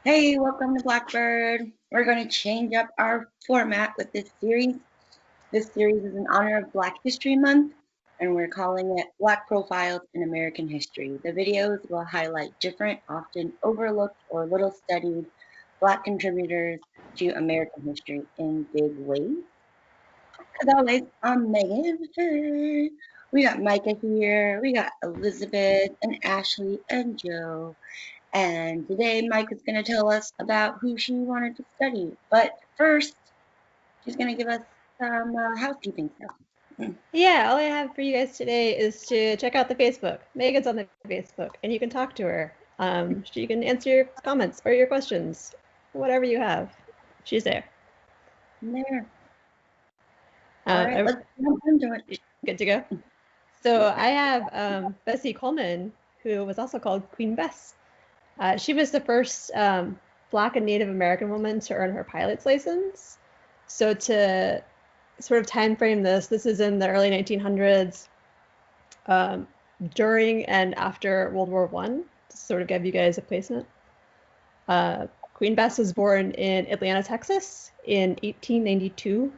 Hey, welcome to Blackbird. We're going to change up our format with this series. This series is in honor of Black History Month, and we're calling it Black Profiles in American History. The videos will highlight different, often overlooked or little studied Black contributors to American history in big ways. As always, I'm Megan. Hey. We got Micah here, we got Elizabeth and Ashley and Joe. And today Mike is going to tell us about who she wanted to study. But first, she's going to give us some housekeeping stuff. Yeah, all I have for you guys today is to check out the Facebook. Megan's on the Facebook, and you can talk to her. She can answer your comments or your questions, whatever you have. She's there. There. All right, Are let's jump into it. good to go? So I have Bessie Coleman, who was also called Queen Bess. She was the first Black and Native American woman to earn her pilot's license. So to sort of time frame this is in the early 1900s, during and after World War I, to sort of give you guys a placement. Queen Bess was born in Atlanta, Texas in 1892.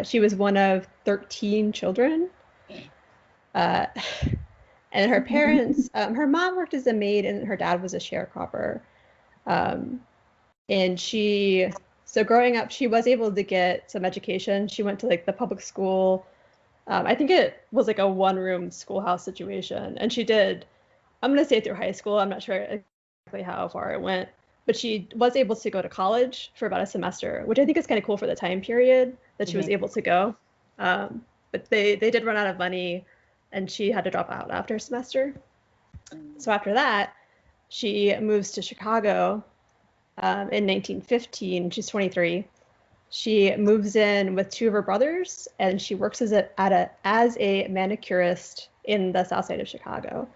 She was one of 13 children. And her parents, her mom worked as a maid and her dad was a sharecropper. And so growing up, she was able to get some education. She went to like the public school. I think it was like a one-room schoolhouse situation. And she did, I'm going to say through high school. I'm not sure exactly how far it went. But she was able to go to college for about a semester, which I think is kind of cool for the time period that she was able to go. But they did run out of money and she had to drop out after a semester. So after that, she moves to Chicago in 1915. She's 23. She moves in with two of her brothers, and she works as a manicurist in the south side of Chicago.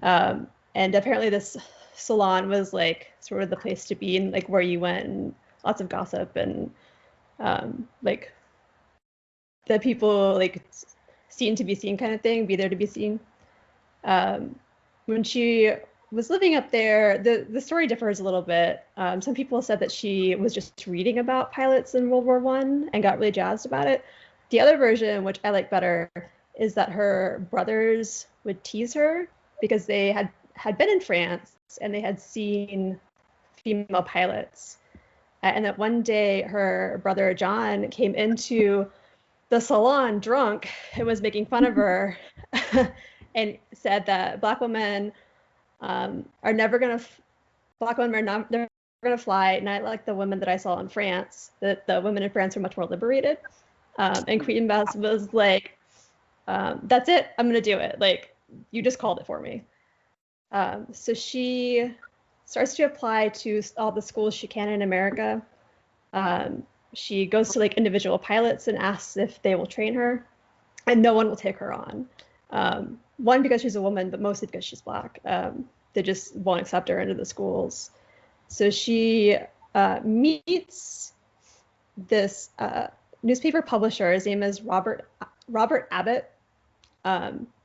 And apparently this salon was like sort of the place to be, and like where you went, and lots of gossip, and like the people like seen to be seen kind of thing, be there to be seen. When she was living up there, the story differs a little bit. Some people said that she was just reading about pilots in World War I and got really jazzed about it. The other version, which I like better, is that her brothers would tease her because they had been in France and they had seen female pilots. And that one day her brother John came into the salon drunk and was making fun of her and said that black women are never going to fly, not like the women that I saw in France. That the women in France are much more liberated. And Queen Bess was like, "That's it. I'm going to do it. Like, you just called it for me." So she starts to apply to all the schools she can in America. She goes to like individual pilots and asks if they will train her, and no one will take her on. One, because she's a woman, but mostly because she's black. They just won't accept her into the schools. So she meets this newspaper publisher. His name is Robert Abbott.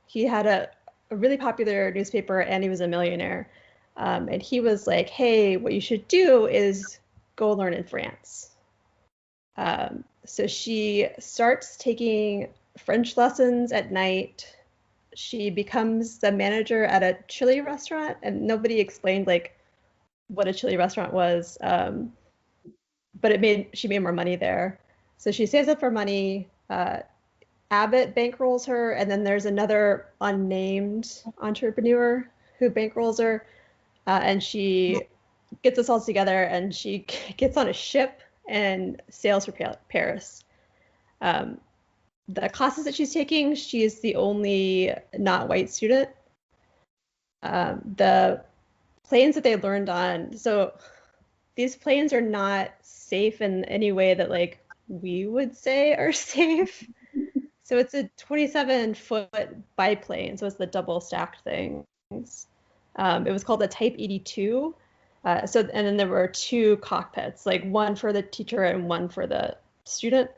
He had a really popular newspaper, and he was a millionaire. And he was like, "Hey, what you should do is go learn in France." So she starts taking French lessons at night. She becomes the manager at a chili restaurant, and nobody explained like what a chili restaurant was. But she made more money there. So she saves up for money. Abbott bankrolls her, and then there's another unnamed entrepreneur who bankrolls her, and she gets us all together, and she gets on a ship and sails for Paris. The classes that she's taking, she is the only not white student. The planes that they learned on, so these planes are not safe in any way that like we would say are safe. So it's a 27-foot biplane, so it's the double stacked things. It was called the Type 82. And then there were two cockpits, like one for the teacher and one for the student.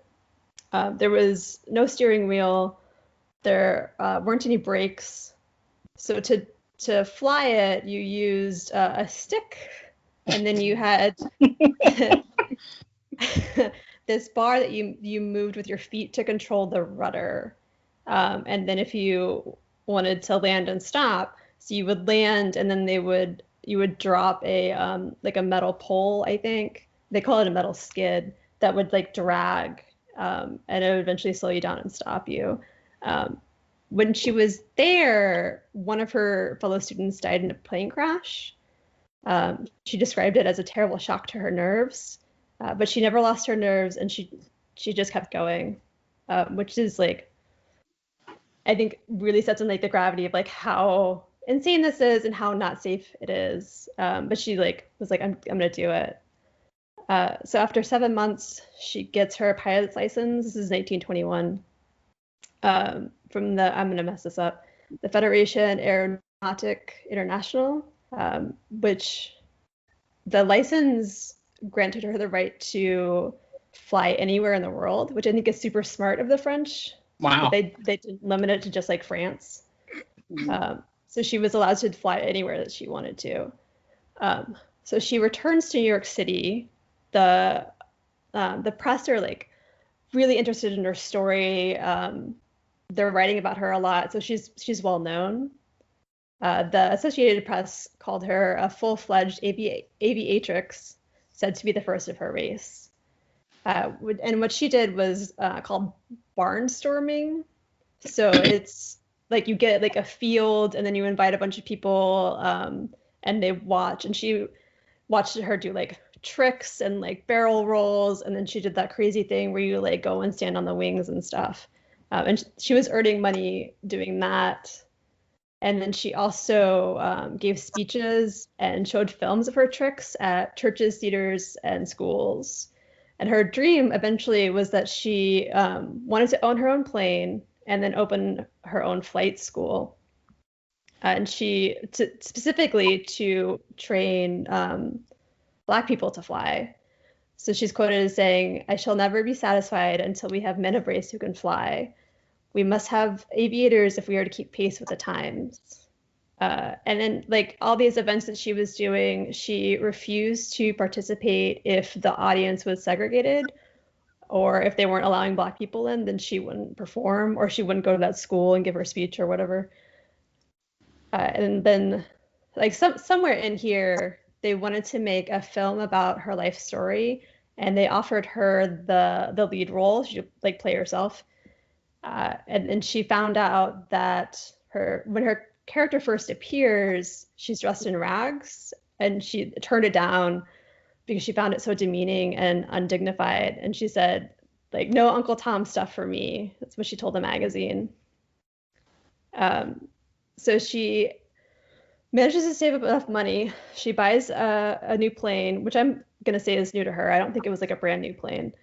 There was no steering wheel. There weren't any brakes. So to fly it, you used a stick And then you had this bar that you moved with your feet to control the rudder. And then if you wanted to land and stop, so you would land and then you would drop a like a metal pole, I think. They call it a metal skid that would like drag and it would eventually slow you down and stop you. When she was there, one of her fellow students died in a plane crash. She described it as a terrible shock to her nerves, but she never lost her nerves and she just kept going, which is like, I think really sets in like the gravity of like how insane this is and how not safe it is. But she like was like, I'm gonna do it. So after 7 months, she gets her pilot's license. This is 1921. From the, I'm gonna mess this up, the Federation Aeronautic International, which the license granted her the right to fly anywhere in the world, which I think is super smart of the French. Wow. They didn't limit it to just like France. So she was allowed to fly anywhere that she wanted to. So she returns to New York City. The press are like really interested in her story. They're writing about her a lot, so she's well known. The Associated Press called her a full-fledged aviatrix, said to be the first of her race. And what she did was called barnstorming. So it's like you get like a field and then you invite a bunch of people and they watch. And she watched her do like tricks and like barrel rolls. And then she did that crazy thing where you like go and stand on the wings and stuff. And she was earning money doing that. And then she also gave speeches and showed films of her tricks at churches, theaters, and schools. And her dream eventually was that she wanted to own her own plane and then open her own flight school. And specifically to train Black people to fly. So she's quoted as saying, "I shall never be satisfied until we have men of race who can fly. We must have aviators if we are to keep pace with the times." And then like all these events that she was doing, she refused to participate if the audience was segregated or if they weren't allowing Black people in, then she wouldn't perform or she wouldn't go to that school and give her speech or whatever. And then like somewhere in here, they wanted to make a film about her life story and they offered her the lead role. She like play herself. And she found out that when her character first appears, she's dressed in rags, and she turned it down because she found it so demeaning and undignified. And she said, like, no Uncle Tom stuff for me. That's what she told the magazine. So she manages to save up enough money. She buys a new plane, which I'm going to say is new to her. I don't think it was like a brand new plane.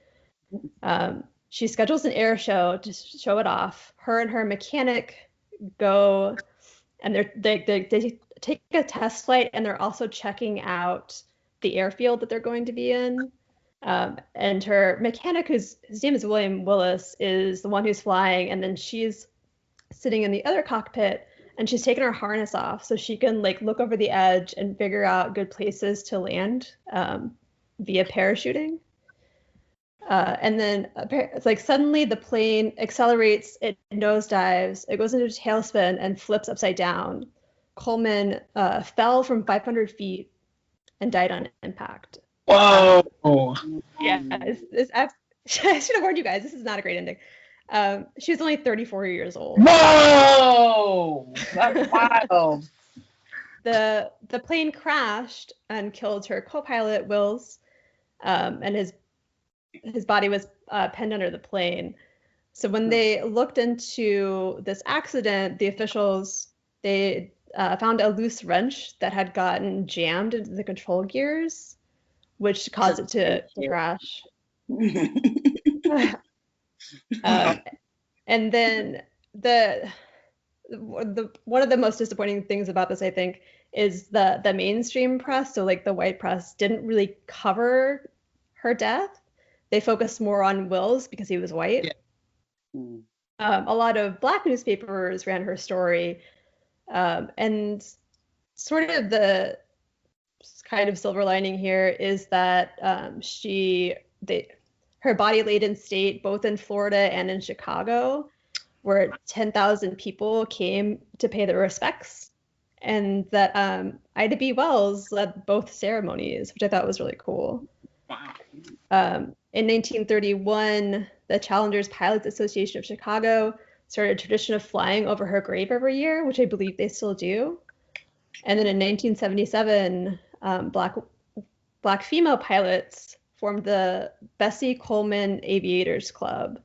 She schedules an air show to show it off. Her and her mechanic go and they take a test flight and they're also checking out the airfield that they're going to be in. And her mechanic, his name is William Willis, is the one who's flying. And then she's sitting in the other cockpit and she's taken her harness off so she can like look over the edge and figure out good places to land via parachuting. And then it's like suddenly the plane accelerates, it nosedives, it goes into a tailspin and flips upside down. Coleman fell from 500 feet and died on impact. Whoa! Yeah, I should have warned you guys. This is not a great ending. She was only 34 years old. Whoa! That's wild. The plane crashed and killed her co-pilot Wills, and his body was penned under the plane. So when they looked into this accident, the officials, they found a loose wrench that had gotten jammed into the control gears, which caused it to crash. And then the one of the most disappointing things about this, I think, is the mainstream press. So like the white press didn't really cover her death. They focused more on Wills because he was white. Yeah. A lot of Black newspapers ran her story, and sort of the kind of silver lining here is that her body laid in state both in Florida and in Chicago, where 10,000 people came to pay their respects, and that Ida B. Wells led both ceremonies, which I thought was really cool. Wow. In 1931, the Challengers Pilots Association of Chicago started a tradition of flying over her grave every year, which I believe they still do. And then in 1977, black female pilots formed the Bessie Coleman Aviators Club.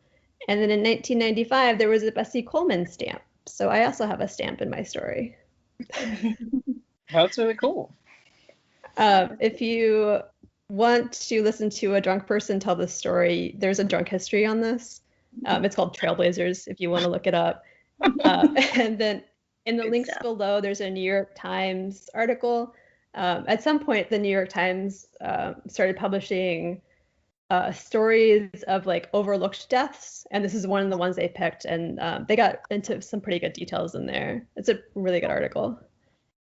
And then in 1995, there was a Bessie Coleman stamp. So I also have a stamp in my story. That's really cool. If you want to listen to a drunk person tell this story, there's a drunk history on this. It's called Trailblazers, if you want to look it up. And then in the links below, there's a New York Times article. At some point, the New York Times started publishing stories of like overlooked deaths, and this is one of the ones they picked, and they got into some pretty good details in there. It's a really good article.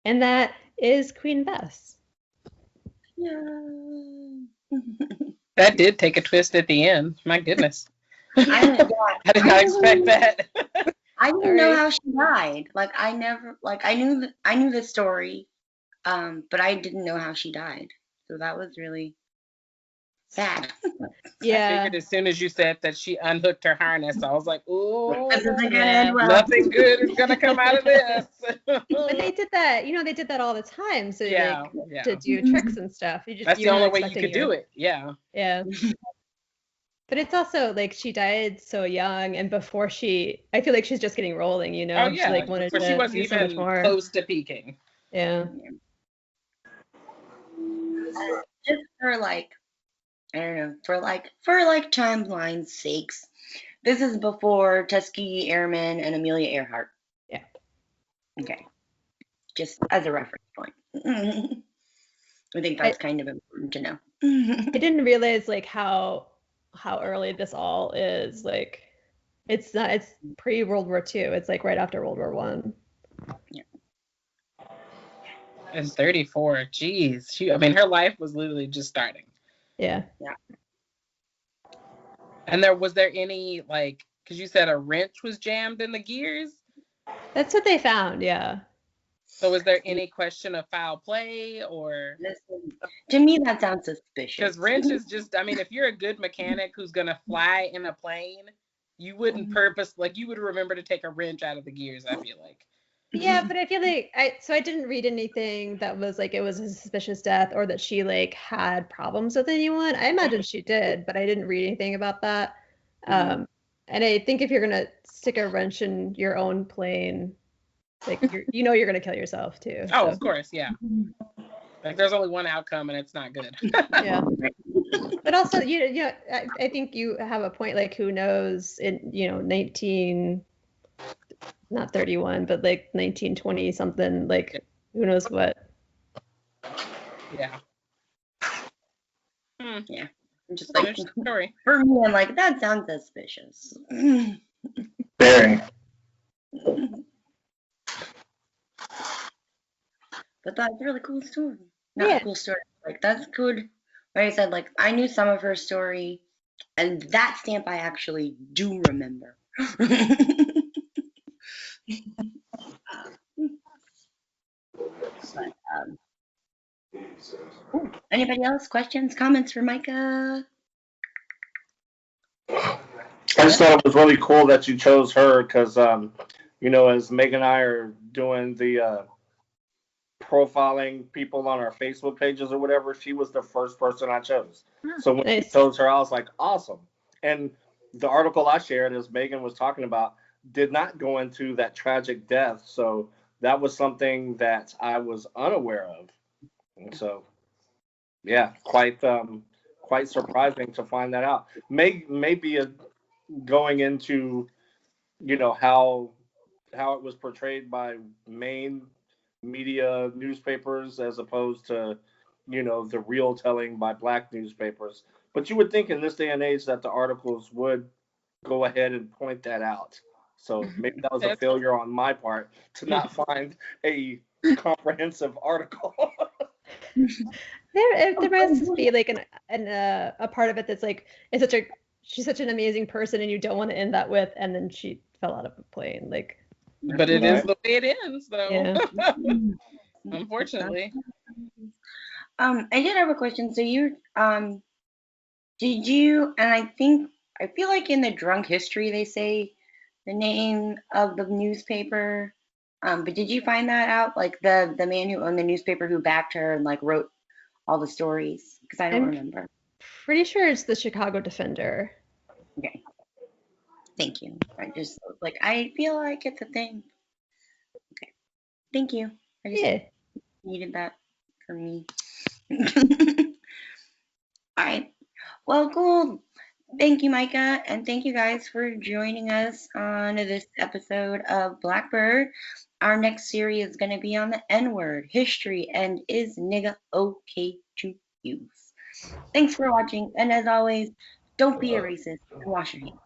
And that is Queen Bess. Yeah. That did take a twist at the end. My goodness. I did not expect that. I didn't know how she died. Like I knew the story, but I didn't know how she died. So that was really sad. Yeah. I figured as soon as you said that she unhooked her harness, I was like, "Ooh, This isn't gonna end well. nothing good is gonna come out of this." But they did that, they did that all the time. So to do tricks and stuff. That's the only way you could do it. Yeah. Yeah. But it's also like she died so young, and before I feel like she's just getting rolling, Oh yeah. She like wanted to she wasn't do so even much more. close to peaking. Yeah. Just for like, I don't know, for timeline's sakes, this is before Tuskegee Airmen and Amelia Earhart. Yeah. Okay. Just as a reference point. I think that's kind of important to know. I didn't realize like how early this all is. Like it's pre-World War II. It's like right after World War I. Yeah. And 34. Jeez. Her life was literally just starting. Yeah. Yeah. And was there any like, because you said a wrench was jammed in the gears? That's what they found, yeah. So was there any question of foul play or? Listen, to me, that sounds suspicious. Because wrench is just, if you're a good mechanic who's going to fly in a plane, you wouldn't you would remember to take a wrench out of the gears, I feel like. Yeah, but I feel like I didn't read anything that was like it was a suspicious death or that she like had problems with anyone. I imagine she did, but I didn't read anything about that. And I think if you're gonna stick a wrench in your own plane, like you're gonna kill yourself too. Oh, of course, yeah. Like there's only one outcome and it's not good. Yeah. But also, I think you have a point. Like, who knows? In not 31, but like 1920 something. Like, who knows what? Yeah. Yeah. I'm just like, story. For me, I'm like, that sounds suspicious. Very. But that's a really cool story. Not a cool story. Like, that's good. Like I said, like, I knew some of her story, and that stamp I actually do remember. Anybody else? Questions, comments for Micah? I just thought it was really cool that you chose her because, as Megan and I are doing the profiling people on our Facebook pages or whatever, she was the first person I chose. So when I chose her, I was like, awesome. And the article I shared, as Megan was talking about, did not go into that tragic death. So that was something that I was unaware of. And so, yeah, quite surprising to find that out. Maybe going into, how it was portrayed by main media newspapers as opposed to, the real telling by black newspapers. But you would think in this day and age that the articles would go ahead and point that out. So maybe that was a failure on my part to not find a comprehensive article. There must be like a part of it that's like she's such an amazing person and you don't want to end that with and then she fell out of a plane like. But it is the way it ends, though. Yeah. Unfortunately. I did have a question. So did you, and I feel like in the drunk history they say the name of the newspaper. But did you find that out? Like the man who owned the newspaper who backed her and like wrote all the stories? Because I don't remember. Pretty sure it's the Chicago Defender. Okay. Thank you. I feel like it's a thing. Okay. Thank you. I just needed that for me. All right. Well, cool. Thank you, Micah, and thank you guys for joining us on this episode of Blackbird. Our next series is going to be on the N-word, history, and is nigga okay to use? Thanks for watching, and as always, don't be a racist and wash your hands.